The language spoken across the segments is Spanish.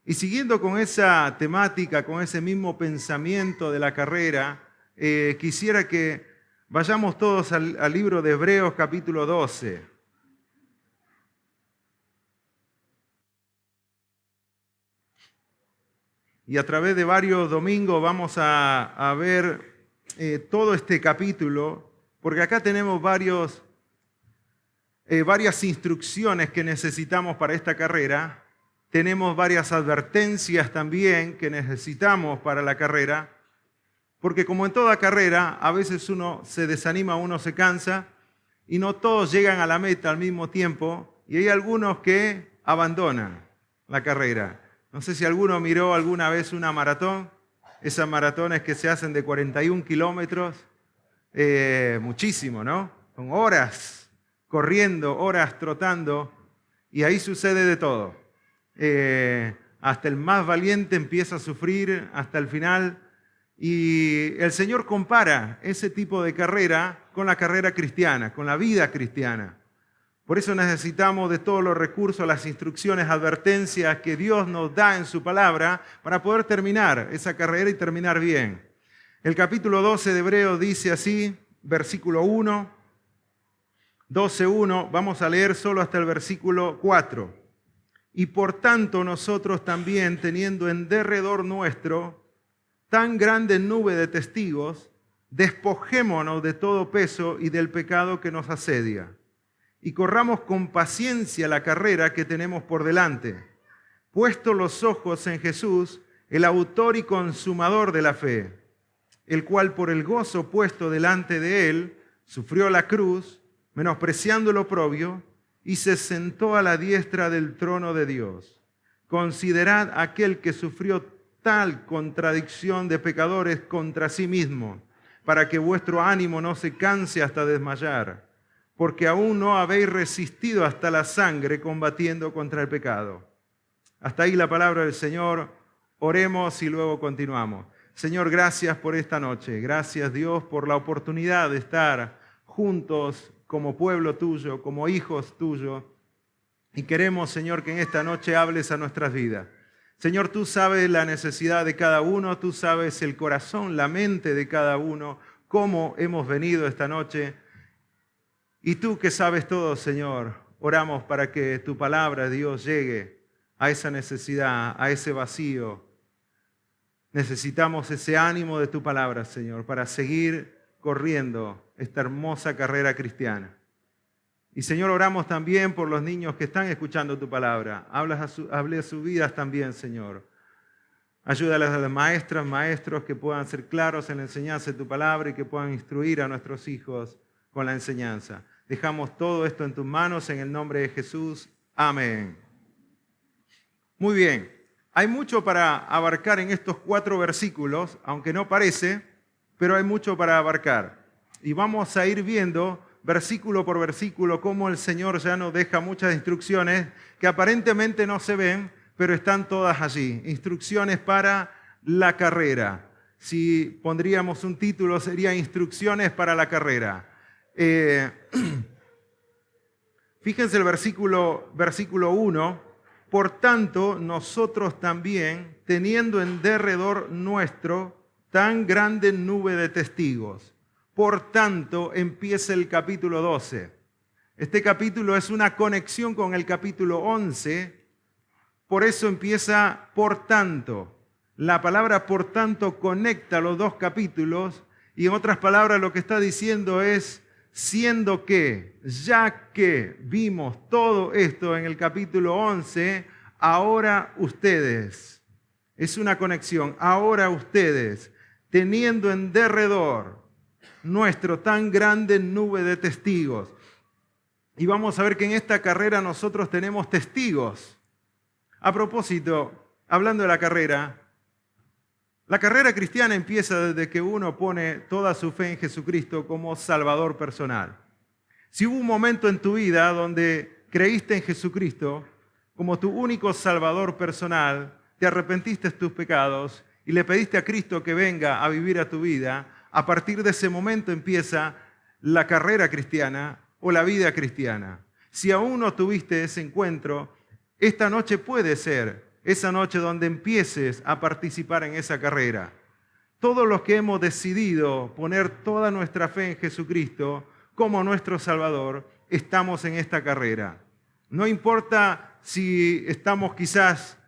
Y siguiendo con esa temática, con ese mismo pensamiento de la carrera, quisiera que vayamos todos al libro de Hebreos capítulo 12. Y a través de varios domingos vamos a ver todo este capítulo, porque acá tenemos varias instrucciones que necesitamos para esta carrera. Tenemos varias advertencias también que necesitamos para la carrera, porque como en toda carrera, a veces uno se desanima, uno se cansa, y no todos llegan a la meta al mismo tiempo, y hay algunos que abandonan la carrera. No sé si alguno miró alguna vez una maratón, esas maratones que se hacen de 41 kilómetros, muchísimo, ¿no? Con horas corriendo, horas trotando, y ahí sucede de todo. Hasta el más valiente empieza a sufrir hasta el final, y el Señor compara ese tipo de carrera con la carrera cristiana, con la vida cristiana. Por eso necesitamos de todos los recursos, las instrucciones, advertencias que Dios nos da en su palabra para poder terminar esa carrera y terminar bien. El capítulo 12 de Hebreos dice así, versículo 1, 12:1, vamos a leer solo hasta el versículo 4. Y por tanto nosotros también, teniendo en derredor nuestro tan grande nube de testigos, despojémonos de todo peso y del pecado que nos asedia, y corramos con paciencia la carrera que tenemos por delante, puestos los ojos en Jesús, el autor y consumador de la fe, el cual por el gozo puesto delante de él sufrió la cruz, menospreciando el oprobio, y se sentó a la diestra del trono de Dios. Considerad aquel que sufrió tal contradicción de pecadores contra sí mismo, para que vuestro ánimo no se canse hasta desmayar, porque aún no habéis resistido hasta la sangre combatiendo contra el pecado. Hasta ahí la palabra del Señor. Oremos y luego continuamos. Señor, gracias por esta noche. Gracias, Dios, por la oportunidad de estar juntos como pueblo tuyo, como hijos tuyos. Y queremos, Señor, que en esta noche hables a nuestras vidas. Señor, tú sabes la necesidad de cada uno, tú sabes el corazón, la mente de cada uno, cómo hemos venido esta noche. Y tú que sabes todo, Señor, oramos para que tu palabra, Dios, llegue a esa necesidad, a ese vacío. Necesitamos ese ánimo de tu palabra, Señor, para seguir corriendo esta hermosa carrera cristiana. Y Señor, oramos también por los niños que están escuchando tu palabra. Hable a sus vidas también, Señor. Ayúdales a las maestras, maestros que puedan ser claros en la enseñanza de tu palabra y que puedan instruir a nuestros hijos con la enseñanza. Dejamos todo esto en tus manos en el nombre de Jesús. Amén. Muy bien. Hay mucho para abarcar en estos 4 versículos, aunque no parece, pero hay mucho para abarcar. Y vamos a ir viendo versículo por versículo cómo el Señor ya nos deja muchas instrucciones que aparentemente no se ven, pero están todas allí. Instrucciones para la carrera. Si pondríamos un título, sería Instrucciones para la carrera. Fíjense el versículo 1. Por tanto, nosotros también, teniendo en derredor nuestro tan grande nube de testigos. Por tanto, empieza el capítulo 12. Este capítulo es una conexión con el capítulo 11, por eso empieza por tanto. La palabra por tanto conecta los 2 capítulos y en otras palabras lo que está diciendo es, siendo que, ya que vimos todo esto en el capítulo 11, ahora ustedes, es una conexión, ahora ustedes, teniendo en derredor nuestro tan grande nube de testigos. Y vamos a ver que en esta carrera nosotros tenemos testigos. A propósito, hablando de la carrera cristiana empieza desde que uno pone toda su fe en Jesucristo como Salvador personal. Si hubo un momento en tu vida donde creíste en Jesucristo como tu único Salvador personal, te arrepentiste de tus pecados y le pediste a Cristo que venga a vivir a tu vida, a partir de ese momento empieza la carrera cristiana o la vida cristiana. Si aún no tuviste ese encuentro, esta noche puede ser esa noche donde empieces a participar en esa carrera. Todos los que hemos decidido poner toda nuestra fe en Jesucristo como nuestro Salvador, estamos en esta carrera. No importa si estamos quizás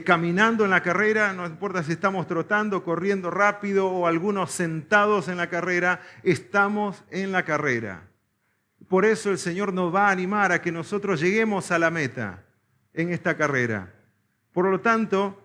caminando en la carrera, no importa si estamos trotando, corriendo rápido o algunos sentados en la carrera, estamos en la carrera. Por eso el Señor nos va a animar a que nosotros lleguemos a la meta en esta carrera. Por lo tanto,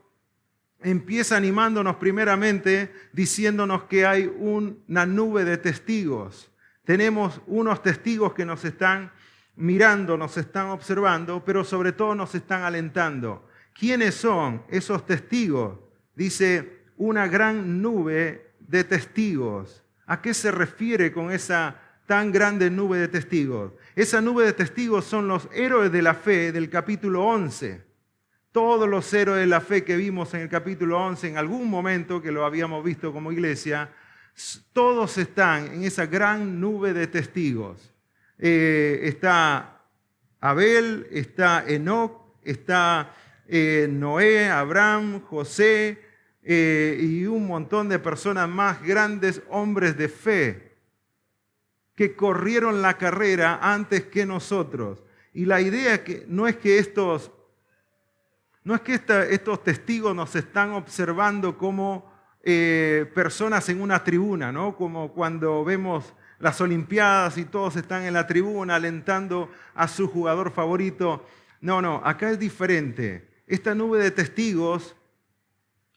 empieza animándonos primeramente diciéndonos que hay una nube de testigos. Tenemos unos testigos que nos están mirando, nos están observando, pero sobre todo nos están alentando. ¿Quiénes son esos testigos? Dice, una gran nube de testigos. ¿A qué se refiere con esa tan grande nube de testigos? Esa nube de testigos son los héroes de la fe del capítulo 11. Todos los héroes de la fe que vimos en el capítulo 11, en algún momento que lo habíamos visto como iglesia, todos están en esa gran nube de testigos. Está Abel, está Enoc, está Noé, Abraham, José y un montón de personas más, grandes hombres de fe que corrieron la carrera antes que nosotros. Y la idea no es que estos testigos nos están observando como personas en una tribuna, ¿no? Como cuando vemos las Olimpiadas y todos están en la tribuna alentando a su jugador favorito. No, acá es diferente. Esta nube de testigos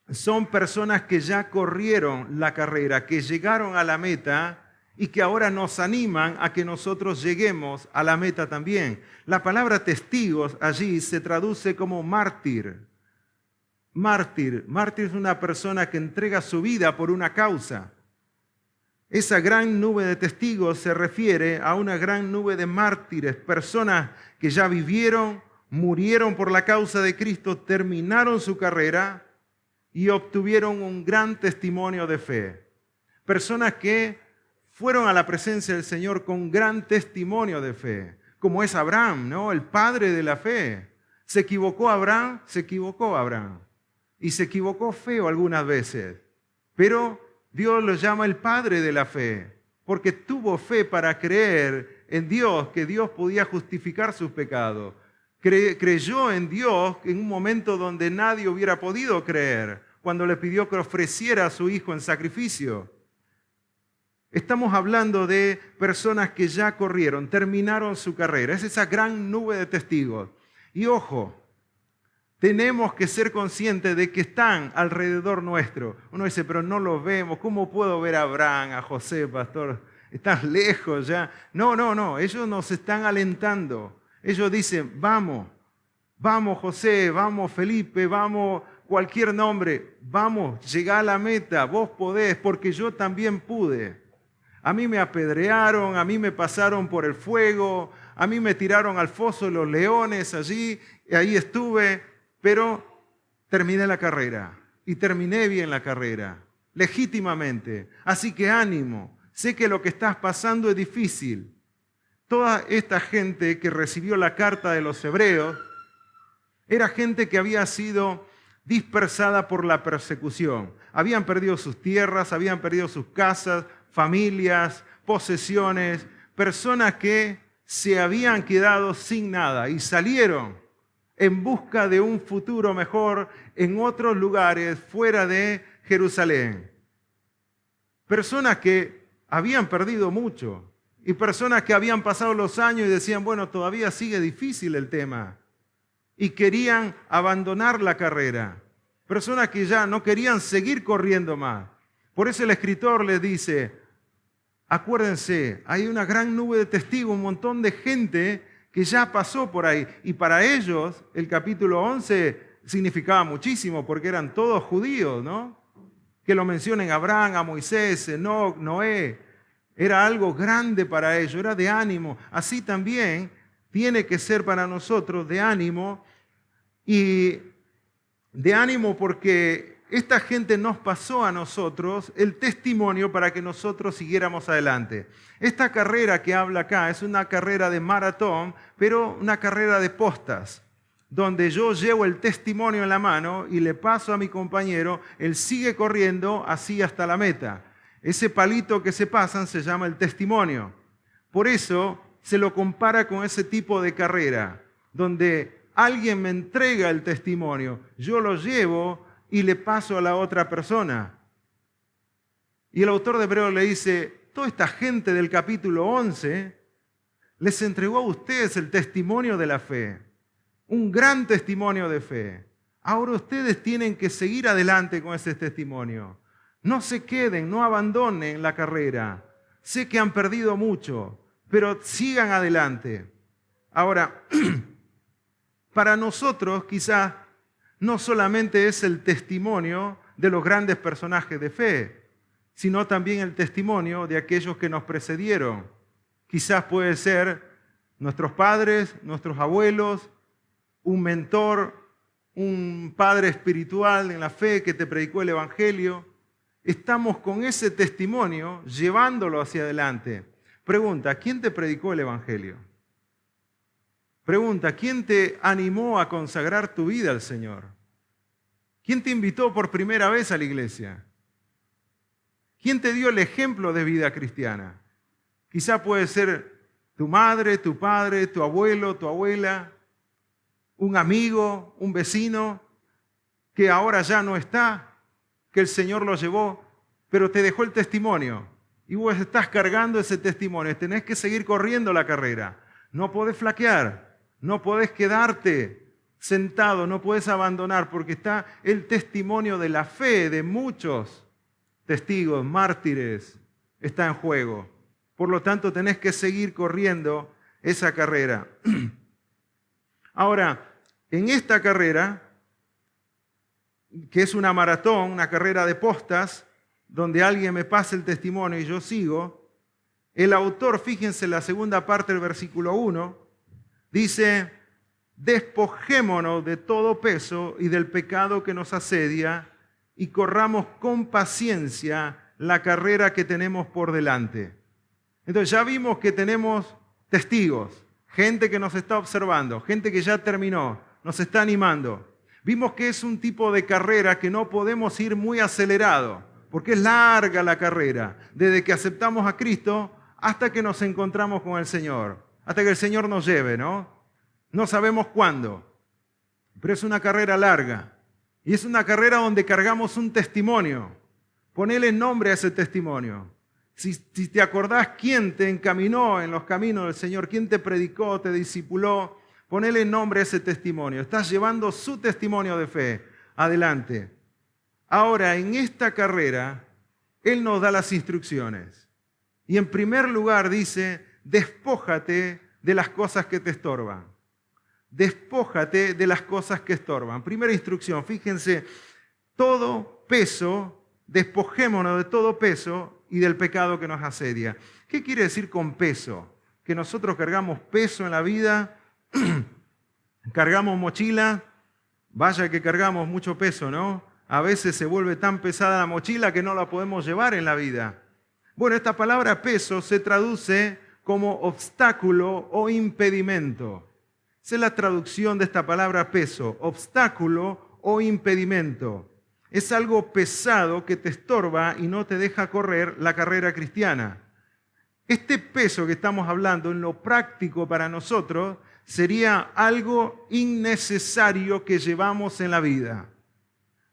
son personas que ya corrieron la carrera, que llegaron a la meta y que ahora nos animan a que nosotros lleguemos a la meta también. La palabra testigos allí se traduce como mártir. Mártir es una persona que entrega su vida por una causa. Esa gran nube de testigos se refiere a una gran nube de mártires, personas que ya vivieron, murieron por la causa de Cristo, terminaron su carrera y obtuvieron un gran testimonio de fe. Personas que fueron a la presencia del Señor con gran testimonio de fe, como es Abraham, ¿no? El padre de la fe. ¿Se equivocó Abraham? Se equivocó Abraham. Y se equivocó feo algunas veces. Pero Dios lo llama el padre de la fe, porque tuvo fe para creer en Dios, que Dios podía justificar sus pecados. Creyó en Dios en un momento donde nadie hubiera podido creer, cuando le pidió que ofreciera a su hijo en sacrificio. Estamos hablando de personas que ya corrieron, terminaron su carrera. Es esa gran nube de testigos. Y ojo, tenemos que ser conscientes de que están alrededor nuestro. Uno dice, pero no los vemos. ¿Cómo puedo ver a Abraham, a José, pastor? Están lejos ya. No. Ellos nos están alentando. Ellos dicen, vamos José, vamos Felipe, vamos cualquier nombre. Vamos, llegá a la meta. Vos podés, porque yo también pude. A mí me apedrearon, a mí me pasaron por el fuego, a mí me tiraron al foso de los leones allí, y ahí estuve, pero terminé la carrera y terminé bien la carrera, legítimamente. Así que ánimo, sé que lo que estás pasando es difícil. Toda esta gente que recibió la carta de los hebreos era gente que había sido dispersada por la persecución. Habían perdido sus tierras, habían perdido sus casas, familias, posesiones, personas que se habían quedado sin nada y salieron en busca de un futuro mejor en otros lugares fuera de Jerusalén. Personas que habían perdido mucho y personas que habían pasado los años y decían, bueno, todavía sigue difícil el tema y querían abandonar la carrera. Personas que ya no querían seguir corriendo más. Por eso el escritor les dice, acuérdense, hay una gran nube de testigos, un montón de gente que ya pasó por ahí. Y para ellos el capítulo 11 significaba muchísimo porque eran todos judíos, ¿no? Que lo mencionen Abraham, a Moisés, Enoc, Noé. Era algo grande para ellos, era de ánimo. Así también tiene que ser para nosotros de ánimo. Y de ánimo porque esta gente nos pasó a nosotros el testimonio para que nosotros siguiéramos adelante. Esta carrera que habla acá es una carrera de maratón, pero una carrera de postas. donde yo llevo el testimonio en la mano y le paso a mi compañero, él sigue corriendo así hasta la meta. Ese palito que se pasan se llama el testimonio. Por eso se lo compara con ese tipo de carrera, donde alguien me entrega el testimonio, yo lo llevo y le paso a la otra persona. Y el autor de Hebreos le dice, toda esta gente del capítulo 11 les entregó a ustedes el testimonio de la fe, un gran testimonio de fe. Ahora ustedes tienen que seguir adelante con ese testimonio. No se queden, no abandonen la carrera. Sé que han perdido mucho, pero sigan adelante. Ahora, para nosotros quizás no solamente es el testimonio de los grandes personajes de fe, sino también el testimonio de aquellos que nos precedieron. Quizás puede ser nuestros padres, nuestros abuelos, un mentor, un padre espiritual en la fe que te predicó el Evangelio. Estamos con ese testimonio llevándolo hacia adelante. Pregunta, ¿quién te predicó el Evangelio? Pregunta, ¿quién te animó a consagrar tu vida al Señor? ¿Quién te invitó por primera vez a la iglesia? ¿Quién te dio el ejemplo de vida cristiana? Quizá puede ser tu madre, tu padre, tu abuelo, tu abuela, un amigo, un vecino que ahora ya no está, que el Señor lo llevó, pero te dejó el testimonio. Y vos estás cargando ese testimonio. Tenés que seguir corriendo la carrera. No podés flaquear, no podés quedarte sentado, no podés abandonar, porque está el testimonio de la fe de muchos testigos, mártires, está en juego. Por lo tanto, tenés que seguir corriendo esa carrera. Ahora, en esta carrera, que es una maratón, una carrera de postas, donde alguien me pasa el testimonio y yo sigo, el autor, fíjense la segunda parte del versículo 1, dice, despojémonos de todo peso y del pecado que nos asedia y corramos con paciencia la carrera que tenemos por delante. Entonces ya vimos que tenemos testigos, gente que nos está observando, gente que ya terminó, nos está animando. Vimos que es un tipo de carrera que no podemos ir muy acelerado, porque es larga la carrera, desde que aceptamos a Cristo hasta que nos encontramos con el Señor, hasta que el Señor nos lleve, ¿no? No sabemos cuándo, pero es una carrera larga. Y es una carrera donde cargamos un testimonio. Ponele nombre a ese testimonio. Si te acordás quién te encaminó en los caminos del Señor, quién te predicó, te discipuló, ponele nombre a ese testimonio. Estás llevando su testimonio de fe adelante. Ahora, en esta carrera, Él nos da las instrucciones. Y en primer lugar dice, despójate de las cosas que te estorban. Despójate de las cosas que estorban. Primera instrucción, fíjense, todo peso, despojémonos de todo peso y del pecado que nos asedia. ¿Qué quiere decir con peso? Que nosotros cargamos peso en la vida, cargamos mochila, vaya que cargamos mucho peso, ¿no? A veces se vuelve tan pesada la mochila que no la podemos llevar en la vida. Bueno, esta palabra peso se traduce como obstáculo o impedimento. Esa es la traducción de esta palabra peso, obstáculo o impedimento. Es algo pesado que te estorba y no te deja correr la carrera cristiana. Este peso que estamos hablando en lo práctico para nosotros sería algo innecesario que llevamos en la vida.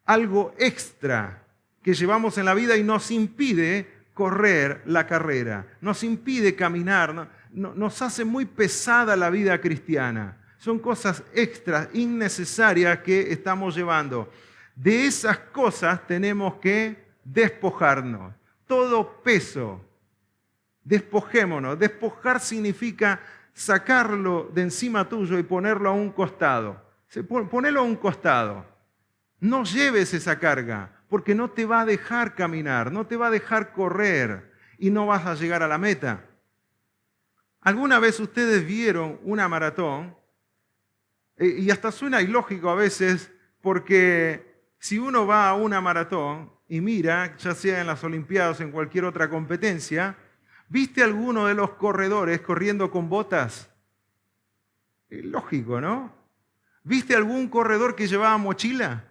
Algo extra que llevamos en la vida y nos impide correr la carrera, nos impide caminar, nos hace muy pesada la vida cristiana. Son cosas extras, innecesarias que estamos llevando. De esas cosas tenemos que despojarnos. Todo peso, despojémonos. Despojar significa sacarlo de encima tuyo y ponerlo a un costado. Ponelo a un costado. No lleves esa carga, porque no te va a dejar caminar, no te va a dejar correr y no vas a llegar a la meta. ¿Alguna vez ustedes vieron una maratón? Y hasta suena ilógico a veces, porque si uno va a una maratón y mira, ya sea en las Olimpiadas o en cualquier otra competencia, ¿viste alguno de los corredores corriendo con botas? Lógico, ¿no? ¿Viste algún corredor que llevaba mochila?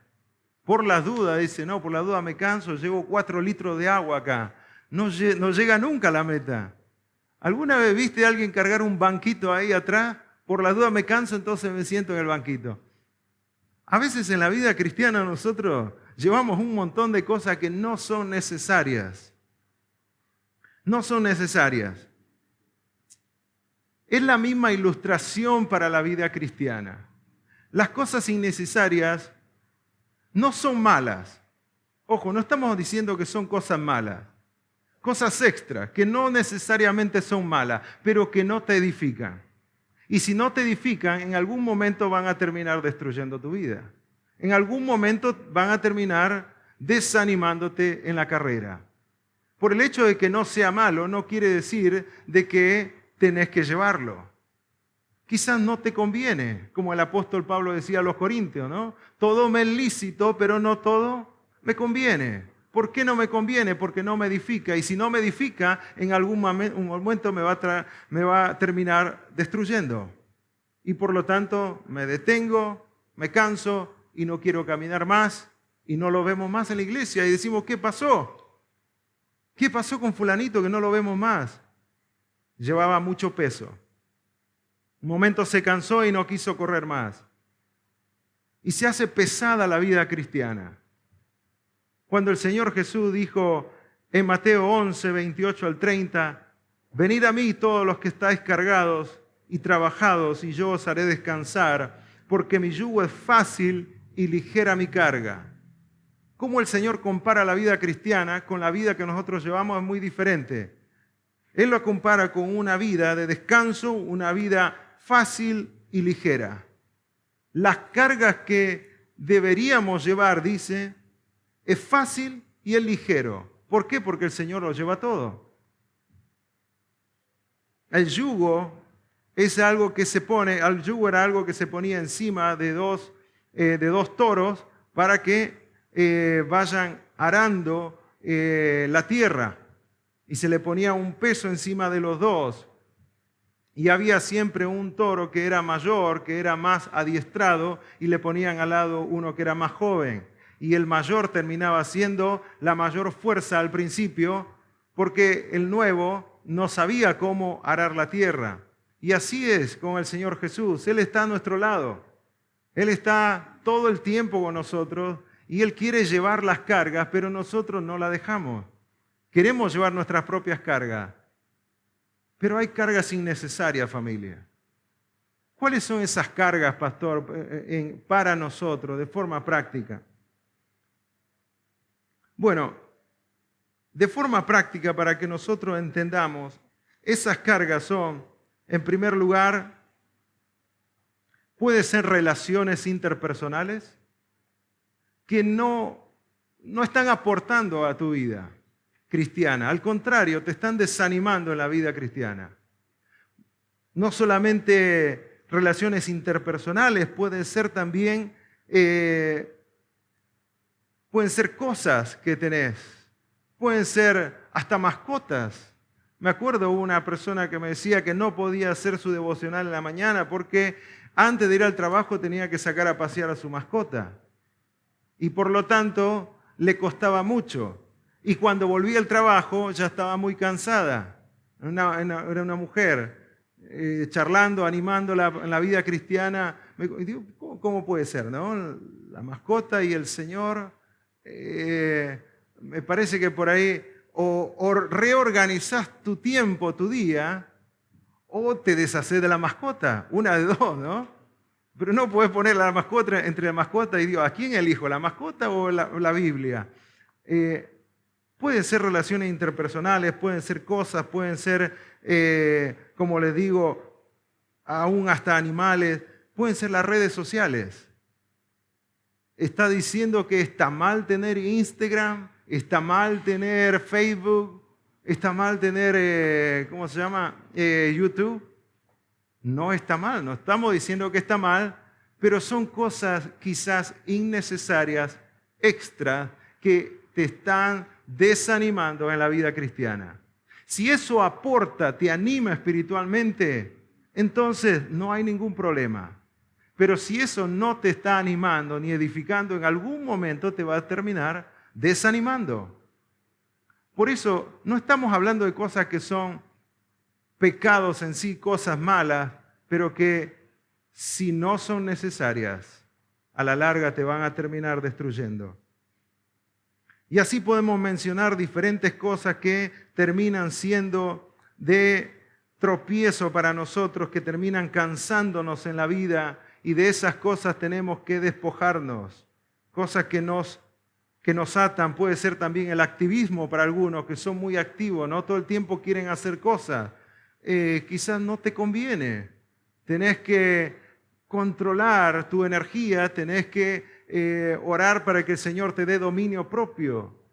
Por las dudas, dice, no, por las dudas me canso, llevo 4 litros de agua acá. No llega nunca a la meta. ¿Alguna vez viste a alguien cargar un banquito ahí atrás? Por las dudas me canso, entonces me siento en el banquito. A veces en la vida cristiana nosotros llevamos un montón de cosas que no son necesarias. No son necesarias. Es la misma ilustración para la vida cristiana. Las cosas innecesarias no son malas. Ojo, no estamos diciendo que son cosas malas. Cosas extras, que no necesariamente son malas, pero que no te edifican. Y si no te edifican, en algún momento van a terminar destruyendo tu vida. En algún momento van a terminar desanimándote en la carrera. Por el hecho de que no sea malo, no quiere decir de que tenés que llevarlo. Quizás no te conviene, como el apóstol Pablo decía a los corintios, ¿no? Todo me es lícito, pero no todo me conviene. ¿Por qué no me conviene? Porque no me edifica. Y si no me edifica, en algún momento me va a terminar destruyendo. Y por lo tanto, me detengo, me canso y no quiero caminar más. Y no lo vemos más en la iglesia. Y decimos, ¿qué pasó? ¿Qué pasó con fulanito que no lo vemos más? Llevaba mucho peso. Un momento se cansó y no quiso correr más. Y se hace pesada la vida cristiana. Cuando el Señor Jesús dijo en Mateo 11, 28 al 30, venid a mí todos los que estáis cargados y trabajados, y yo os haré descansar, porque mi yugo es fácil y ligera mi carga. Cómo el Señor compara la vida cristiana con la vida que nosotros llevamos es muy diferente. Él lo compara con una vida de descanso, una vida fácil y ligera. Las cargas que deberíamos llevar, dice, es fácil y es ligero. ¿Por qué? Porque el Señor lo lleva todo. El yugo es algo que se pone, el yugo era algo que se ponía encima de dos toros para que vayan arando la tierra. Y se le ponía un peso encima de los dos. Y había siempre un toro que era mayor, que era más adiestrado, y le ponían al lado uno que era más joven. Y el mayor terminaba siendo la mayor fuerza al principio, porque el nuevo no sabía cómo arar la tierra. Y así es con el Señor Jesús. Él está a nuestro lado. Él está todo el tiempo con nosotros y Él quiere llevar las cargas, pero nosotros no la dejamos. Queremos llevar nuestras propias cargas, pero hay cargas innecesarias, familia. ¿Cuáles son esas cargas, pastor, para nosotros de forma práctica? Bueno, de forma práctica, para que nosotros entendamos, esas cargas son, en primer lugar, puede ser relaciones interpersonales que no están aportando a tu vida cristiana. Al contrario, te están desanimando en la vida cristiana. No solamente relaciones interpersonales, pueden ser también pueden ser cosas que tenés, pueden ser hasta mascotas. Me acuerdo una persona que me decía que no podía hacer su devocional en la mañana porque antes de ir al trabajo tenía que sacar a pasear a su mascota. Y por lo tanto le costaba mucho. Y cuando volví al trabajo ya estaba muy cansada. Era una mujer charlando, animándola en la vida cristiana. Y digo, ¿cómo puede ser, no? La mascota y el Señor. Me parece que por ahí o reorganizás tu tiempo, tu día, o te deshaces de la mascota. Una de dos, ¿no? Pero no puedes poner la mascota entre la mascota y Dios. ¿A quién elijo? ¿La mascota o la Biblia? Pueden ser relaciones interpersonales, pueden ser cosas, pueden ser, como les digo, aún hasta animales, pueden ser las redes sociales. Está diciendo que está mal tener Instagram, está mal tener Facebook, está mal tener, ¿cómo se llama? YouTube. No está mal, no estamos diciendo que está mal, pero son cosas quizás innecesarias, extras, que te están desanimando en la vida cristiana. Si eso aporta, te anima espiritualmente, entonces no hay ningún problema. Pero si eso no te está animando ni edificando, en algún momento te va a terminar desanimando. Por eso no estamos hablando de cosas que son pecados en sí, cosas malas, pero que si no son necesarias, a la larga te van a terminar destruyendo. Y así podemos mencionar diferentes cosas que terminan siendo de tropiezo para nosotros, que terminan cansándonos en la vida, y de esas cosas tenemos que despojarnos. Cosas que nos atan, puede ser también el activismo para algunos, que son muy activos, ¿no? Todo el tiempo quieren hacer cosas. Quizás no te conviene. Tenés que controlar tu energía, tenés que orar para que el Señor te dé dominio propio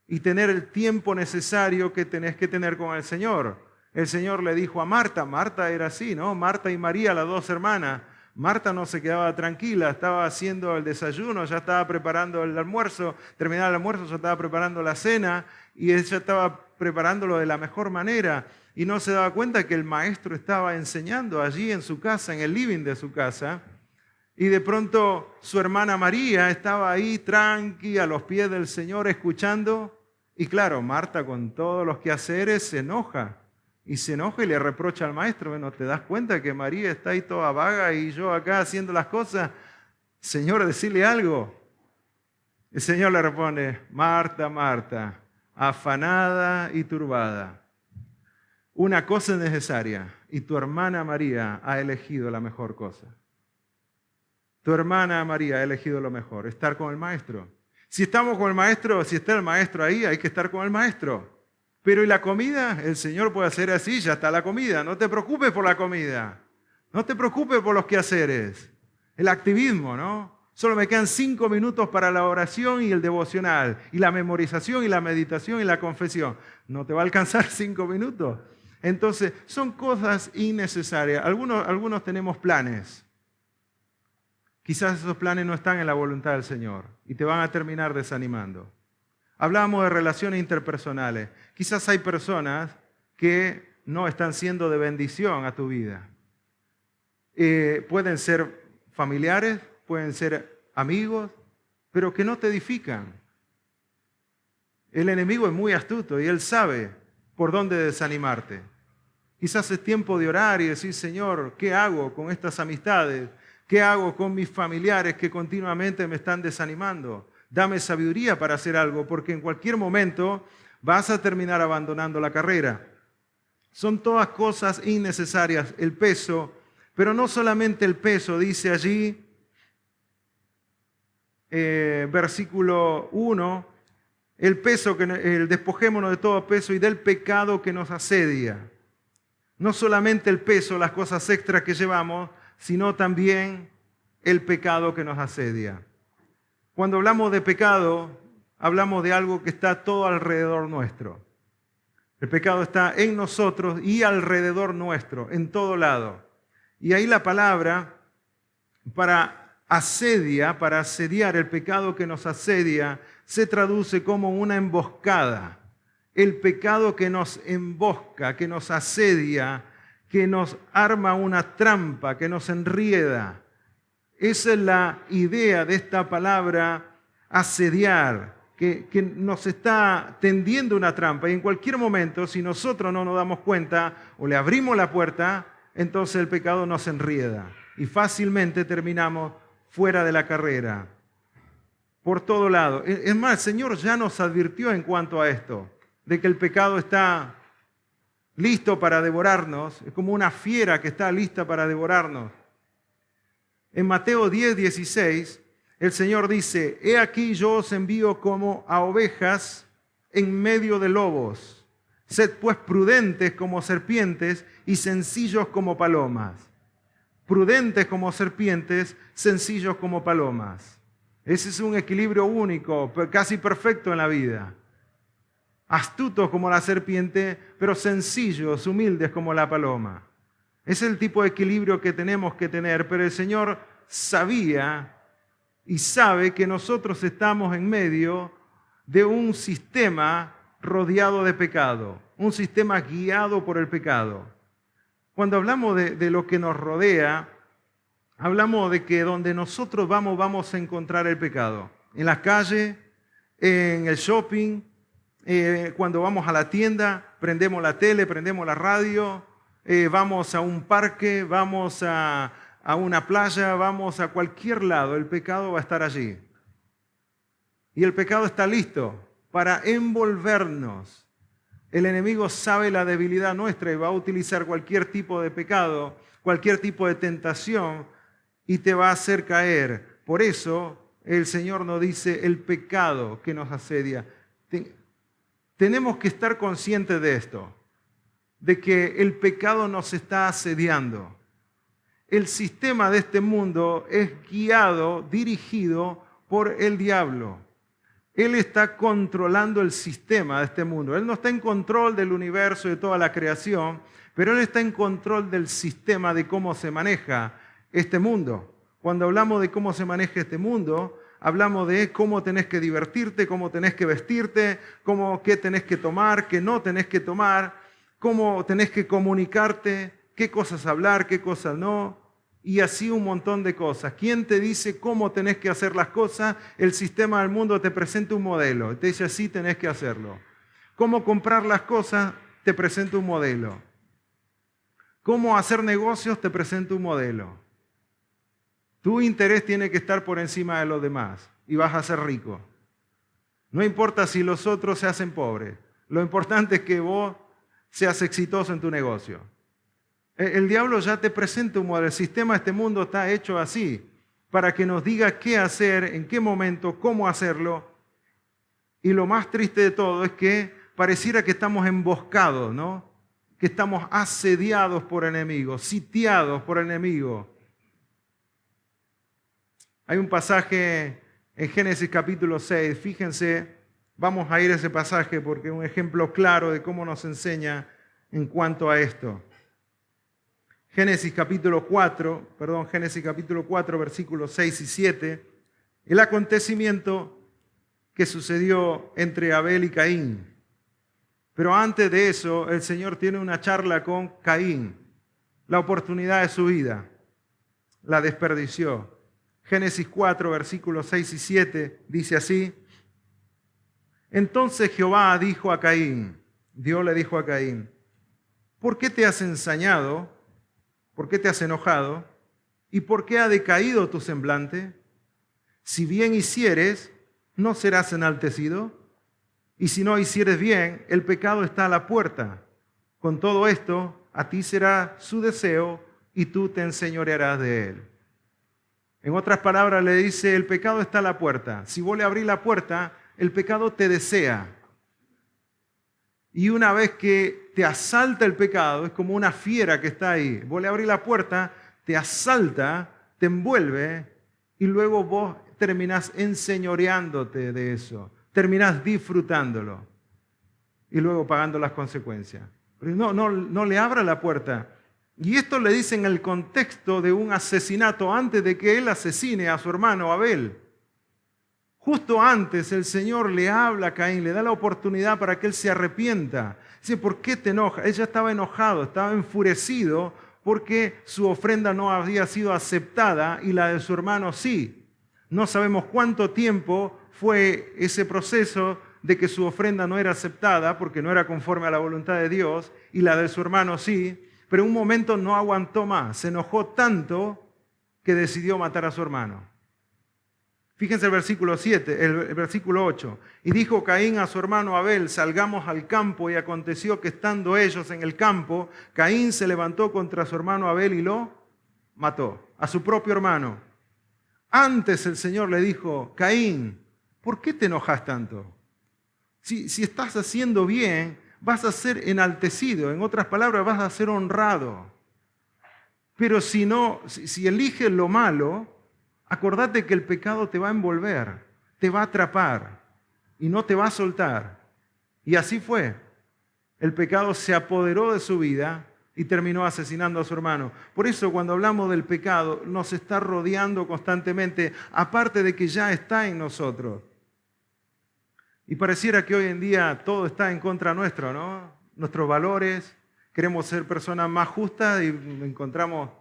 y tener el tiempo necesario que tenés que tener con el Señor. El Señor le dijo a Marta, Marta era así, ¿no? Marta y María, las dos hermanas. Marta no se quedaba tranquila, estaba haciendo el desayuno, ya estaba preparando el almuerzo, terminaba el almuerzo, ya estaba preparando la cena y ella estaba preparándolo de la mejor manera y no se daba cuenta que el maestro estaba enseñando allí en su casa, en el living de su casa, y de pronto su hermana María estaba ahí tranqui a los pies del Señor escuchando, y claro, Marta con todos los quehaceres se enoja. Y se enoja y le reprocha al maestro, bueno, ¿te das cuenta que María está ahí toda vaga y yo acá haciendo las cosas? Señor, decirle algo. El Señor le responde, Marta, Marta, afanada y turbada. Una cosa es necesaria y tu hermana María ha elegido la mejor cosa. Tu hermana María ha elegido lo mejor, estar con el maestro. Si estamos con el maestro, si está el maestro ahí, hay que estar con el maestro. Pero ¿y la comida? El Señor puede hacer así, ya está la comida. No te preocupes por la comida. No te preocupes por los quehaceres. El activismo, ¿no? Solo me quedan 5 minutos para la oración y el devocional, y la memorización y la meditación y la confesión. No te va a alcanzar 5 minutos. Entonces, son cosas innecesarias. Algunos tenemos planes. Quizás esos planes no están en la voluntad del Señor y te van a terminar desanimando. Hablábamos de relaciones interpersonales. Quizás hay personas que no están siendo de bendición a tu vida. Pueden ser familiares, pueden ser amigos, pero que no te edifican. El enemigo es muy astuto y él sabe por dónde desanimarte. Quizás es tiempo de orar y decir, Señor, ¿qué hago con estas amistades? ¿Qué hago con mis familiares que continuamente me están desanimando? Dame sabiduría para hacer algo, porque en cualquier momento vas a terminar abandonando la carrera. Son todas cosas innecesarias, el peso, pero no solamente el peso, dice allí, versículo 1, el despojémonos de todo peso y del pecado que nos asedia. No solamente el peso, las cosas extras que llevamos, sino también el pecado que nos asedia. Cuando hablamos de pecado, hablamos de algo que está todo alrededor nuestro. El pecado está en nosotros y alrededor nuestro, en todo lado. Y ahí la palabra para asediar, el pecado que nos asedia, se traduce como una emboscada. El pecado que nos embosca, que nos asedia, que nos arma una trampa, que nos enrieda. Esa es la idea de esta palabra asediar, que nos está tendiendo una trampa. Y en cualquier momento, si nosotros no nos damos cuenta o le abrimos la puerta, entonces el pecado nos enrieda. Y fácilmente terminamos fuera de la carrera, por todo lado. Es más, el Señor ya nos advirtió en cuanto a esto, de que el pecado está listo para devorarnos, es como una fiera que está lista para devorarnos. En Mateo 10:16, el Señor dice, he aquí yo os envío como a ovejas en medio de lobos. Sed pues prudentes como serpientes y sencillos como palomas. Prudentes como serpientes, sencillos como palomas. Ese es un equilibrio único, casi perfecto en la vida. Astutos como la serpiente, pero sencillos, humildes como la paloma. Es el tipo de equilibrio que tenemos que tener, pero el Señor sabía y sabe que nosotros estamos en medio de un sistema rodeado de pecado, un sistema guiado por el pecado. Cuando hablamos de lo que nos rodea, hablamos de que donde nosotros vamos a encontrar el pecado. En la calle, en el shopping, cuando vamos a la tienda, prendemos la tele, prendemos la radio, vamos a un parque, vamos a una playa, vamos a cualquier lado, el pecado va a estar allí. Y el pecado está listo para envolvernos. El enemigo sabe la debilidad nuestra y va a utilizar cualquier tipo de pecado, cualquier tipo de tentación y te va a hacer caer. Por eso el Señor nos dice el pecado que nos asedia. Tenemos que estar conscientes de esto, de que el pecado nos está asediando. El sistema de este mundo es guiado, dirigido por el diablo. Él está controlando el sistema de este mundo. Él no está en control del universo y de toda la creación, pero Él está en control del sistema de cómo se maneja este mundo. Cuando hablamos de cómo se maneja este mundo, hablamos de cómo tenés que divertirte, cómo tenés que vestirte, qué tenés que tomar, qué no tenés que tomar, cómo tenés que comunicarte, qué cosas hablar, qué cosas no. Y así un montón de cosas. ¿Quién te dice cómo tenés que hacer las cosas? El sistema del mundo te presenta un modelo. Te dice así tenés que hacerlo. ¿Cómo comprar las cosas? Te presenta un modelo. ¿Cómo hacer negocios? Te presenta un modelo. Tu interés tiene que estar por encima de los demás y vas a ser rico. No importa si los otros se hacen pobres. Lo importante es que vos seas exitoso en tu negocio. El diablo ya te presenta un modelo. El sistema de este mundo está hecho así, para que nos diga qué hacer, en qué momento, cómo hacerlo. Y lo más triste de todo es que pareciera que estamos emboscados, ¿no? Que estamos asediados por enemigos, sitiados por enemigos. Hay un pasaje en Génesis capítulo 6, fíjense, vamos a ir a ese pasaje porque es un ejemplo claro de cómo nos enseña en cuanto a esto. Génesis capítulo 4, versículos 6 y 7, el acontecimiento que sucedió entre Abel y Caín. Pero antes de eso, el Señor tiene una charla con Caín, la oportunidad de su vida, la desperdició. Génesis 4, versículos 6 y 7, dice así: Entonces Jehová dijo a Caín, Dios le dijo a Caín, ¿por qué te has ensañado? ¿Por qué te has enojado? ¿Y por qué ha decaído tu semblante? Si bien hicieres, ¿no serás enaltecido? Y si no hicieres bien, el pecado está a la puerta. Con todo esto, a ti será su deseo y tú te enseñorearás de él. En otras palabras, le dice, el pecado está a la puerta. Si vos le abrís la puerta, el pecado te desea. Y una vez que te asalta el pecado, es como una fiera que está ahí. Vos le abrís la puerta, te asalta, te envuelve y luego vos terminás enseñoreándote de eso. Terminás disfrutándolo y luego pagando las consecuencias. Pero no le abra la puerta. Y esto le dice en el contexto de un asesinato antes de que él asesine a su hermano Abel. Justo antes el Señor le habla a Caín, le da la oportunidad para que él se arrepienta. Dice, ¿por qué te enojas? Él ya estaba enojado, estaba enfurecido porque su ofrenda no había sido aceptada y la de su hermano sí. No sabemos cuánto tiempo fue ese proceso de que su ofrenda no era aceptada porque no era conforme a la voluntad de Dios y la de su hermano sí, pero en un momento no aguantó más, se enojó tanto que decidió matar a su hermano. Fíjense el versículo 7, el versículo 8. Y dijo Caín a su hermano Abel, salgamos al campo, y aconteció que estando ellos en el campo, Caín se levantó contra su hermano Abel y lo mató, a su propio hermano. Antes el Señor le dijo, Caín, ¿por qué te enojas tanto? Si estás haciendo bien, vas a ser enaltecido, en otras palabras, vas a ser honrado. Pero si eliges lo malo, acordate que el pecado te va a envolver, te va a atrapar y no te va a soltar. Y así fue. El pecado se apoderó de su vida y terminó asesinando a su hermano. Por eso cuando hablamos del pecado nos está rodeando constantemente, aparte de que ya está en nosotros. Y pareciera que hoy en día todo está en contra nuestro, ¿no? Nuestros valores, queremos ser personas más justas y encontramos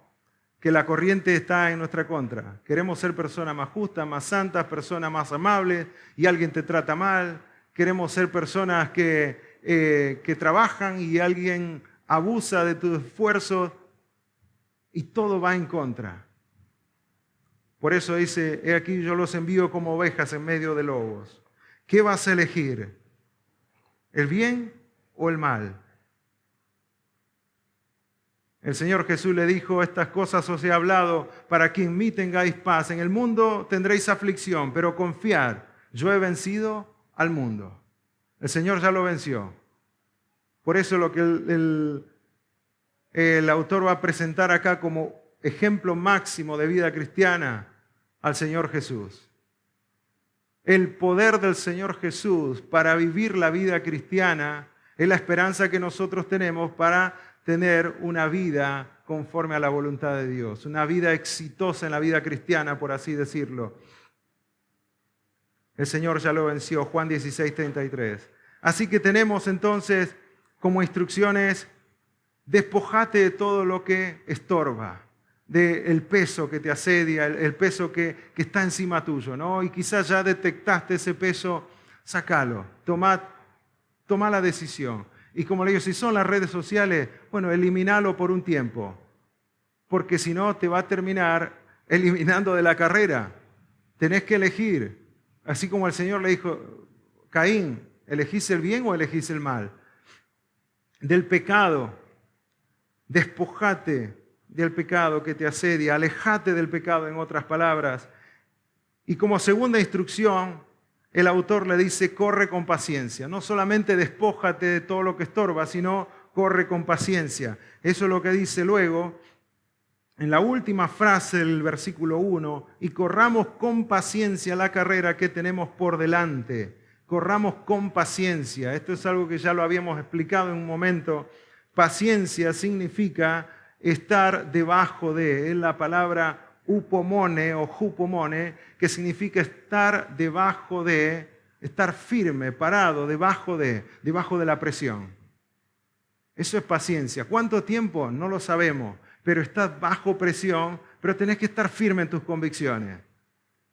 que la corriente está en nuestra contra. Queremos ser personas más justas, más santas, personas más amables, y alguien te trata mal. Queremos ser personas que trabajan y alguien abusa de tus esfuerzos, y todo va en contra. Por eso dice, he aquí yo los envío como ovejas en medio de lobos. ¿Qué vas a elegir? ¿El bien o el mal? El Señor Jesús le dijo, estas cosas os he hablado para que en mí tengáis paz. En el mundo tendréis aflicción, pero confiad, yo he vencido al mundo. El Señor ya lo venció. Por eso lo que el autor va a presentar acá como ejemplo máximo de vida cristiana al Señor Jesús. El poder del Señor Jesús para vivir la vida cristiana es la esperanza que nosotros tenemos para tener una vida conforme a la voluntad de Dios, una vida exitosa en la vida cristiana, por así decirlo. El Señor ya lo venció, Juan 16:33. Así que tenemos entonces como instrucciones, despojate de todo lo que estorba, del peso que te asedia, el peso que está encima tuyo, ¿no? Y quizás ya detectaste ese peso, sácalo, toma la decisión. Y como le digo, si son las redes sociales, bueno, elimínalo por un tiempo, porque si no te va a terminar eliminando de la carrera. Tenés que elegir, así como el Señor le dijo, Caín, ¿elegís el bien o elegís el mal? Del pecado, despojate del pecado que te asedia, alejate del pecado, en otras palabras. Y como segunda instrucción, el autor le dice, corre con paciencia. No solamente despójate de todo lo que estorba, sino corre con paciencia. Eso es lo que dice luego, en la última frase del versículo 1, y corramos con paciencia la carrera que tenemos por delante. Corramos con paciencia. Esto es algo que ya lo habíamos explicado en un momento. Paciencia significa estar debajo de, es la palabra upomone o jupomone, que significa estar debajo de, estar firme, parado, debajo de la presión. Eso es paciencia. ¿Cuánto tiempo? No lo sabemos, pero estás bajo presión, pero tenés que estar firme en tus convicciones.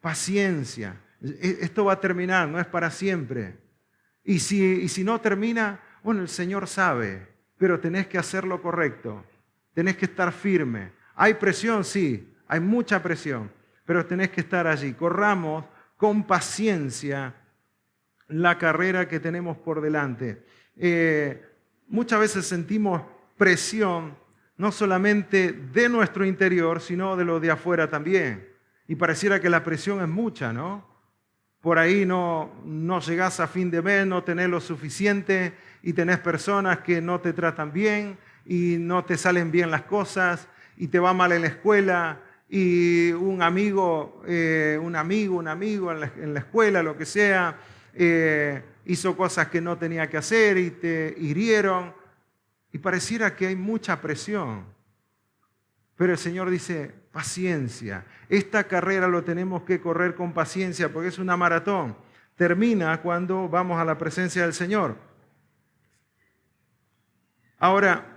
Paciencia. Esto va a terminar, no es para siempre. Y si no termina, bueno, el Señor sabe, pero tenés que hacer lo correcto. Tenés que estar firme. ¿Hay presión? Sí, hay mucha presión, pero tenés que estar allí. Corramos con paciencia la carrera que tenemos por delante. Muchas veces sentimos presión, no solamente de nuestro interior, sino de lo de afuera también. Y pareciera que la presión es mucha, ¿no? Por ahí no llegás a fin de mes, no tenés lo suficiente y tenés personas que no te tratan bien y no te salen bien las cosas y te va mal en la escuela y un amigo en la escuela, lo que sea, hizo cosas que no tenía que hacer y te hirieron y pareciera que hay mucha presión. Pero el Señor dice, paciencia. Esta carrera lo tenemos que correr con paciencia porque es una maratón. Termina cuando vamos a la presencia del Señor. Ahora,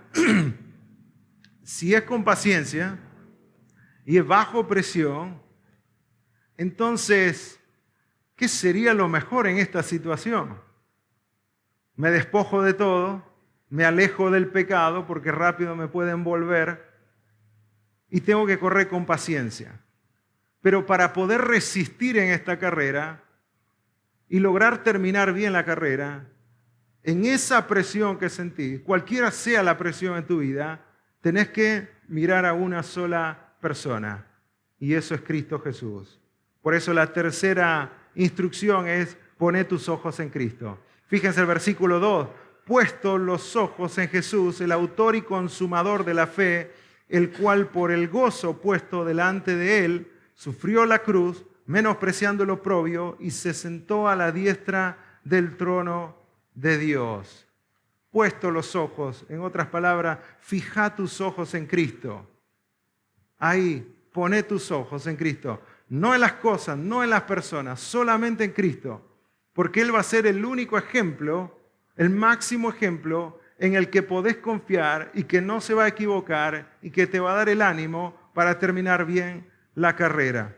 si es con paciencia y es bajo presión, entonces, ¿qué sería lo mejor en esta situación? Me despojo de todo, me alejo del pecado porque rápido me puede envolver y tengo que correr con paciencia. Pero para poder resistir en esta carrera y lograr terminar bien la carrera, en esa presión que sentís, cualquiera sea la presión en tu vida, tenés que mirar a una sola persona, y eso es Cristo Jesús. Por eso la tercera instrucción es, poné tus ojos en Cristo. Fíjense el versículo 2, puestos los ojos en Jesús, el autor y consumador de la fe, el cual por el gozo puesto delante de él, sufrió la cruz, menospreciando el oprobio, y se sentó a la diestra del trono de Dios. Puesto los ojos, en otras palabras, fija tus ojos en Cristo. Ahí, poné tus ojos en Cristo. No en las cosas, no en las personas, solamente en Cristo. Porque Él va a ser el único ejemplo, el máximo ejemplo en el que podés confiar y que no se va a equivocar y que te va a dar el ánimo para terminar bien la carrera.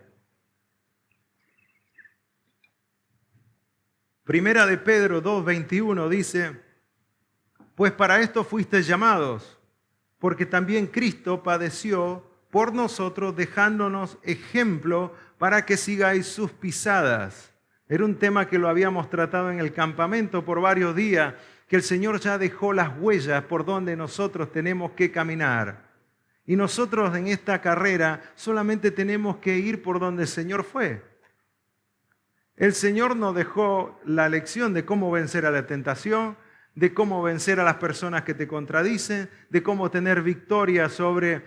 Primera de Pedro 2:21 dice: pues para esto fuisteis llamados, porque también Cristo padeció por nosotros, dejándonos ejemplo para que sigáis sus pisadas. Era un tema que lo habíamos tratado en el campamento por varios días, que el Señor ya dejó las huellas por donde nosotros tenemos que caminar. Y nosotros en esta carrera solamente tenemos que ir por donde el Señor fue. El Señor nos dejó la lección de cómo vencer a la tentación, de cómo vencer a las personas que te contradicen, de cómo tener victoria sobre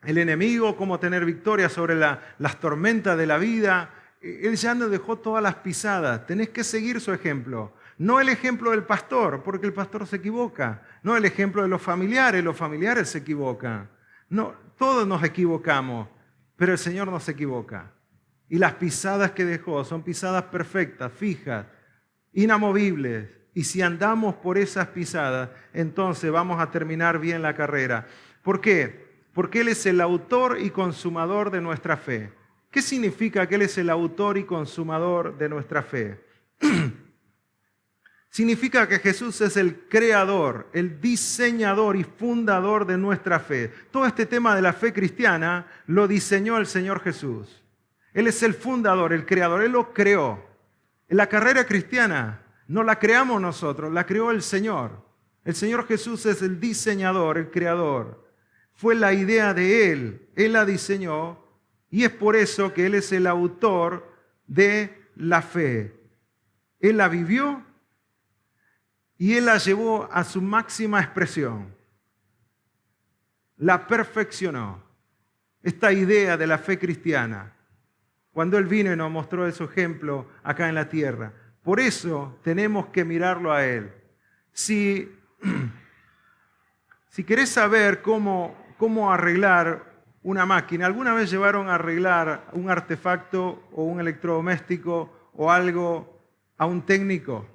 el enemigo, cómo tener victoria sobre las tormentas de la vida. Él ya nos dejó todas las pisadas. Tenés que seguir su ejemplo. No el ejemplo del pastor, porque el pastor se equivoca. No el ejemplo de los familiares se equivocan. No, todos nos equivocamos, pero el Señor no se equivoca. Y las pisadas que dejó son pisadas perfectas, fijas, inamovibles. Y si andamos por esas pisadas, entonces vamos a terminar bien la carrera. ¿Por qué? Porque Él es el autor y consumador de nuestra fe. ¿Qué significa que Él es el autor y consumador de nuestra fe? Significa que Jesús es el creador, el diseñador y fundador de nuestra fe. Todo este tema de la fe cristiana lo diseñó el Señor Jesús. Él es el fundador, el creador, Él lo creó. En la carrera cristiana no la creamos nosotros, la creó el Señor. El Señor Jesús es el diseñador, el creador. Fue la idea de Él la diseñó y es por eso que Él es el autor de la fe. Él la vivió y Él la llevó a su máxima expresión. La perfeccionó. Esta idea de la fe cristiana, cuando Él vino y nos mostró ese ejemplo acá en la tierra. Por eso tenemos que mirarlo a Él. Si querés saber cómo arreglar una máquina, ¿alguna vez llevaron a arreglar un artefacto o un electrodoméstico o algo a un técnico?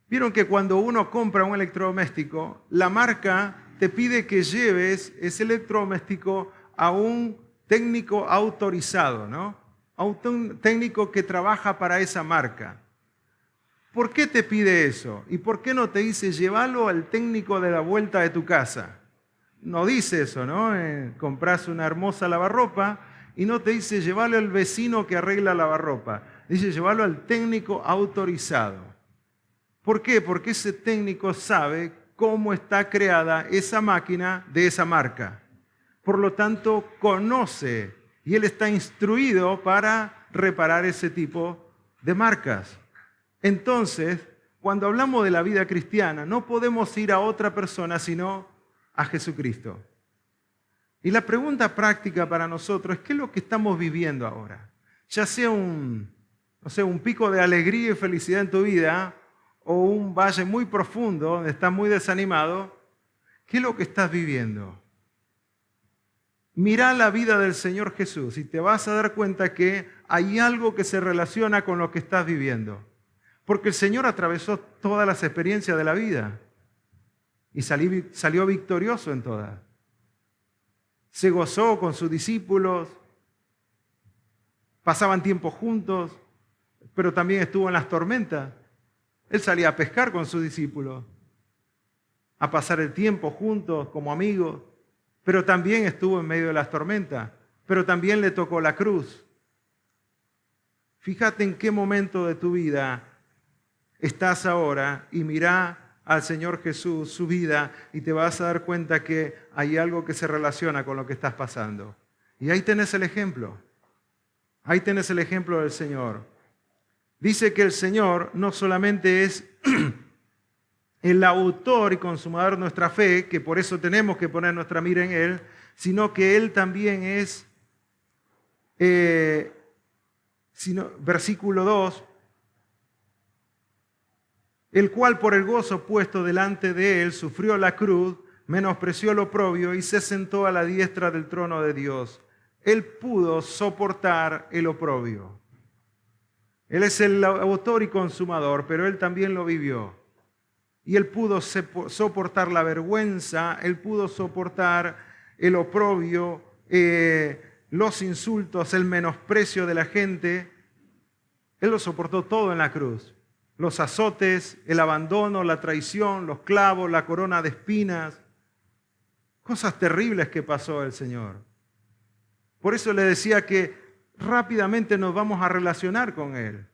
Vieron que cuando uno compra un electrodoméstico, la marca te pide que lleves ese electrodoméstico a un técnico autorizado, ¿no? A un técnico que trabaja para esa marca. ¿Por qué te pide eso? ¿Y por qué no te dice llévalo al técnico de la vuelta de tu casa? No dice eso, ¿no? Compras una hermosa lavarropa y no te dice llévalo al vecino que arregla lavarropa. Dice llévalo al técnico autorizado. ¿Por qué? Porque ese técnico sabe cómo está creada esa máquina de esa marca. Por lo tanto, conoce y él está instruido para reparar ese tipo de marcas. Entonces, cuando hablamos de la vida cristiana, no podemos ir a otra persona sino a Jesucristo. Y la pregunta práctica para nosotros es ¿qué es lo que estamos viviendo ahora? Ya sea un pico de alegría y felicidad en tu vida o un valle muy profundo donde estás muy desanimado, ¿qué es lo que estás viviendo? Mirá la vida del Señor Jesús y te vas a dar cuenta que hay algo que se relaciona con lo que estás viviendo. Porque el Señor atravesó todas las experiencias de la vida y salió victorioso en todas. Se gozó con sus discípulos, pasaban tiempo juntos, pero también estuvo en las tormentas. Él salía a pescar con sus discípulos, a pasar el tiempo juntos como amigos, pero también estuvo en medio de las tormentas, pero también le tocó la cruz. Fíjate en qué momento de tu vida estás ahora y mirá al Señor Jesús, su vida, y te vas a dar cuenta que hay algo que se relaciona con lo que estás pasando. Y ahí tenés el ejemplo. Ahí tenés el ejemplo del Señor. Dice que el Señor no solamente es el autor y consumador de nuestra fe, que por eso tenemos que poner nuestra mira en Él, sino que Él también es, versículo 2, el cual por el gozo puesto delante de Él sufrió la cruz, menospreció el oprobio y se sentó a la diestra del trono de Dios. Él pudo soportar el oprobio. Él es el autor y consumador, pero Él también lo vivió. Y Él pudo soportar la vergüenza, Él pudo soportar el oprobio, los insultos, el menosprecio de la gente. Él lo soportó todo en la cruz. Los azotes, el abandono, la traición, los clavos, la corona de espinas. Cosas terribles que pasó el Señor. Por eso le decía que rápidamente nos vamos a relacionar con Él.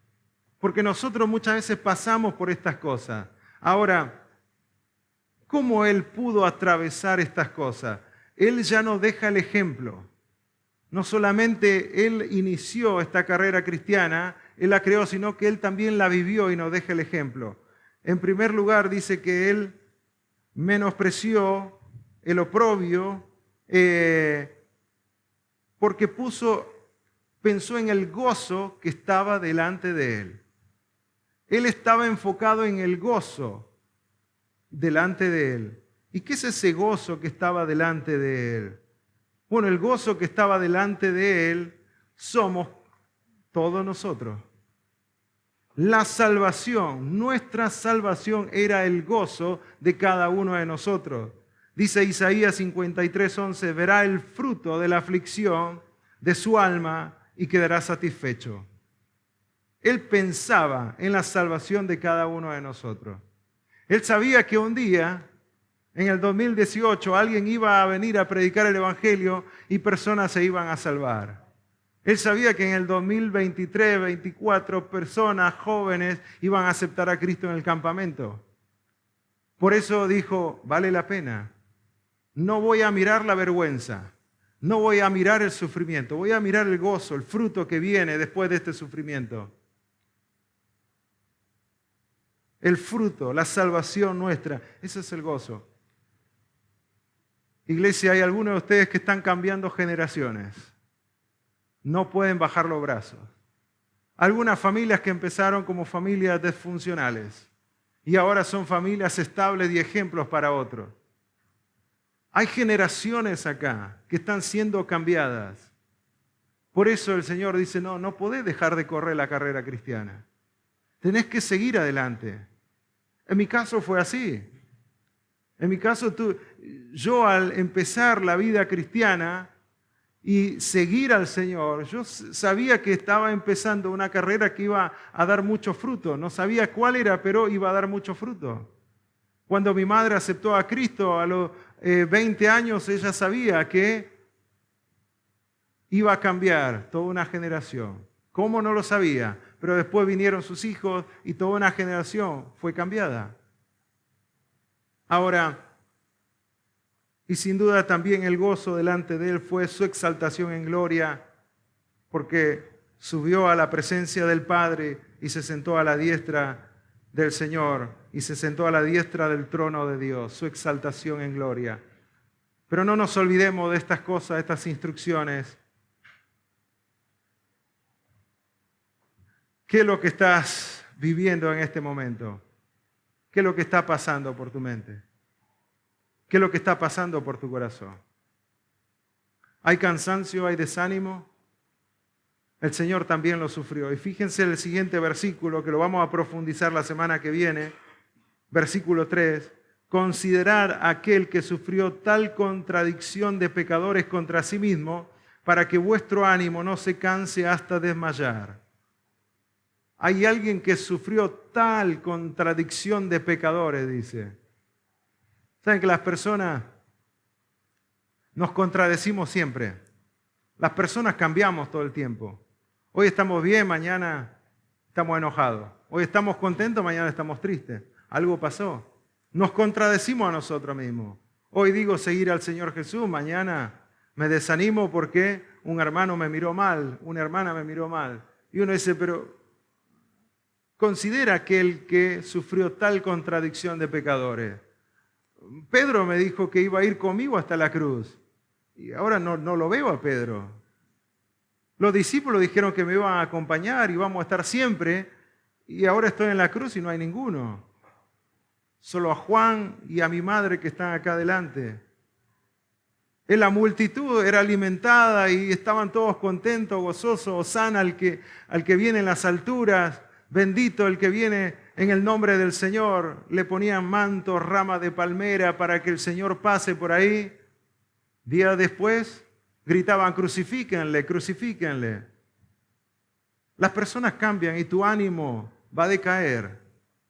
Porque nosotros muchas veces pasamos por estas cosas. Ahora, ¿cómo Él pudo atravesar estas cosas? Él ya nos deja el ejemplo. No solamente Él inició esta carrera cristiana, Él la creó, sino que Él también la vivió y nos deja el ejemplo. En primer lugar, dice que Él menospreció el oprobio porque pensó en el gozo que estaba delante de Él. Él estaba enfocado en el gozo delante de Él. ¿Y qué es ese gozo que estaba delante de Él? Bueno, el gozo que estaba delante de Él somos todos nosotros. La salvación, nuestra salvación era el gozo de cada uno de nosotros. Dice Isaías 53:11, verá el fruto de la aflicción de su alma y quedará satisfecho. Él pensaba en la salvación de cada uno de nosotros. Él sabía que un día, en el 2018, alguien iba a venir a predicar el Evangelio y personas se iban a salvar. Él sabía que en el 2023, 2024, personas jóvenes iban a aceptar a Cristo en el campamento. Por eso dijo, vale la pena. No voy a mirar la vergüenza, no voy a mirar el sufrimiento, voy a mirar el gozo, el fruto que viene después de este sufrimiento. El fruto, la salvación nuestra, ese es el gozo. Iglesia, hay algunos de ustedes que están cambiando generaciones. No pueden bajar los brazos. Algunas familias que empezaron como familias disfuncionales y ahora son familias estables y ejemplos para otros. Hay generaciones acá que están siendo cambiadas. Por eso el Señor dice, no podés dejar de correr la carrera cristiana. Tenés que seguir adelante. En mi caso fue así. En mi caso, yo al empezar la vida cristiana y seguir al Señor, yo sabía que estaba empezando una carrera que iba a dar mucho fruto. No sabía cuál era, pero iba a dar mucho fruto. Cuando mi madre aceptó a Cristo a los 20 años, ella sabía que iba a cambiar toda una generación. ¿Cómo? No lo sabía, pero después vinieron sus hijos y toda una generación fue cambiada. Ahora, y sin duda también el gozo delante de Él fue su exaltación en gloria, porque subió a la presencia del Padre y se sentó a la diestra del Señor y se sentó a la diestra del trono de Dios, su exaltación en gloria. Pero no nos olvidemos de estas cosas, de estas instrucciones. ¿Qué es lo que estás viviendo en este momento? ¿Qué es lo que está pasando por tu mente? ¿Qué es lo que está pasando por tu corazón? ¿Hay cansancio? ¿Hay desánimo? El Señor también lo sufrió. Y fíjense el siguiente versículo, que lo vamos a profundizar la semana que viene. Versículo 3. Considerad a aquel que sufrió tal contradicción de pecadores contra sí mismo, para que vuestro ánimo no se canse hasta desmayar. Hay alguien que sufrió tal contradicción de pecadores, dice. ¿Saben que las personas nos contradecimos siempre? Las personas cambiamos todo el tiempo. Hoy estamos bien, mañana estamos enojados. Hoy estamos contentos, mañana estamos tristes. Algo pasó. Nos contradecimos a nosotros mismos. Hoy digo seguir al Señor Jesús, mañana me desanimo porque un hermano me miró mal, una hermana me miró mal. Y uno dice, pero considera aquel que sufrió tal contradicción de pecadores. Pedro me dijo que iba a ir conmigo hasta la cruz. Y ahora no lo veo a Pedro. Los discípulos dijeron que me iban a acompañar y vamos a estar siempre. Y ahora estoy en la cruz y no hay ninguno. Solo a Juan y a mi madre que están acá adelante. En la multitud era alimentada y estaban todos contentos, gozosos. Hosana al que viene en las alturas. Bendito el que viene en el nombre del Señor. Le ponían mantos, ramas de palmera para que el Señor pase por ahí. Días después gritaban, crucifíquenle, crucifíquenle. Las personas cambian y tu ánimo va a decaer.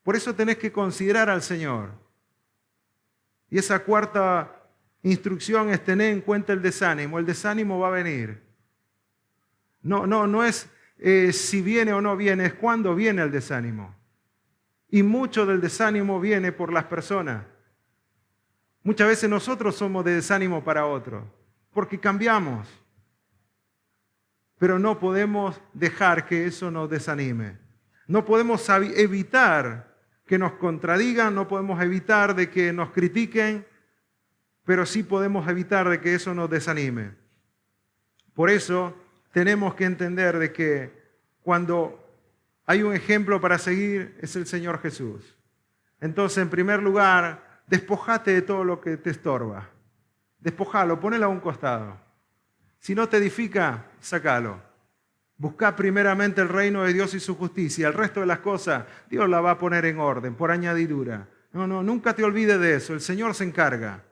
Por eso tenés que considerar al Señor. Y esa cuarta instrucción es tener en cuenta el desánimo. El desánimo va a venir. No es si viene o no viene, es cuándo viene el desánimo. Y mucho del desánimo viene por las personas. Muchas veces nosotros somos de desánimo para otros, porque cambiamos. Pero no podemos dejar que eso nos desanime. No podemos evitar que nos contradigan, no podemos evitar de que nos critiquen, pero sí podemos evitar de que eso nos desanime. Por eso tenemos que entender de que cuando hay un ejemplo para seguir es el Señor Jesús. Entonces, en primer lugar, despojate de todo lo que te estorba. Despojalo, ponelo a un costado. Si no te edifica, sácalo. Busca primeramente el reino de Dios y su justicia. El resto de las cosas, Dios la va a poner en orden, por añadidura. Nunca te olvides de eso. El Señor se encarga.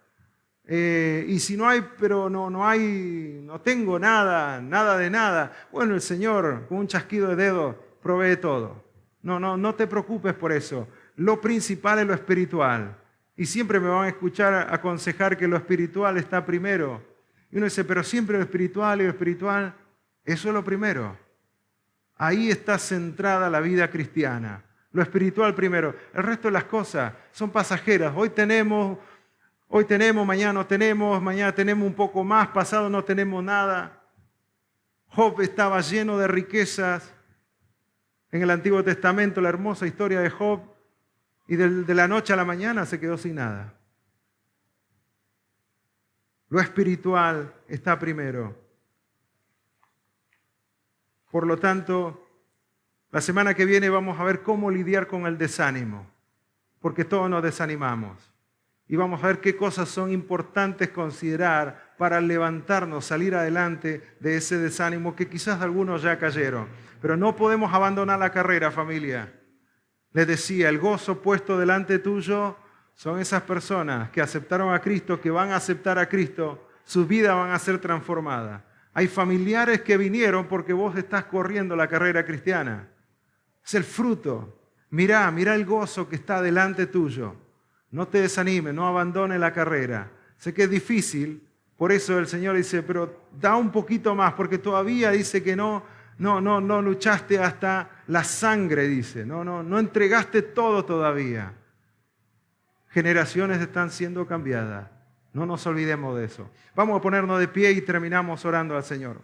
Y si no hay, pero no tengo nada de nada. Bueno, el Señor, con un chasquido de dedos, provee todo. No te preocupes por eso. Lo principal es lo espiritual. Y siempre me van a escuchar aconsejar que lo espiritual está primero. Y uno dice, pero siempre lo espiritual y lo espiritual, eso es lo primero. Ahí está centrada la vida cristiana. Lo espiritual primero. El resto de las cosas son pasajeras. Hoy tenemos, mañana no tenemos, mañana tenemos un poco más, pasado no tenemos nada. Job estaba lleno de riquezas. En el Antiguo Testamento, la hermosa historia de Job, y de la noche a la mañana se quedó sin nada. Lo espiritual está primero. Por lo tanto, la semana que viene vamos a ver cómo lidiar con el desánimo, porque todos nos desanimamos. Y vamos a ver qué cosas son importantes considerar para levantarnos, salir adelante de ese desánimo que quizás algunos ya cayeron. Pero no podemos abandonar la carrera, familia. Les decía, el gozo puesto delante tuyo son esas personas que aceptaron a Cristo, que van a aceptar a Cristo, sus vidas van a ser transformadas. Hay familiares que vinieron porque vos estás corriendo la carrera cristiana. Es el fruto. Mirá el gozo que está delante tuyo. No te desanimes, no abandones la carrera. Sé que es difícil, por eso el Señor dice, pero da un poquito más, porque todavía dice que no luchaste hasta la sangre, dice. No entregaste todo todavía. Generaciones están siendo cambiadas. No nos olvidemos de eso. Vamos a ponernos de pie y terminamos orando al Señor.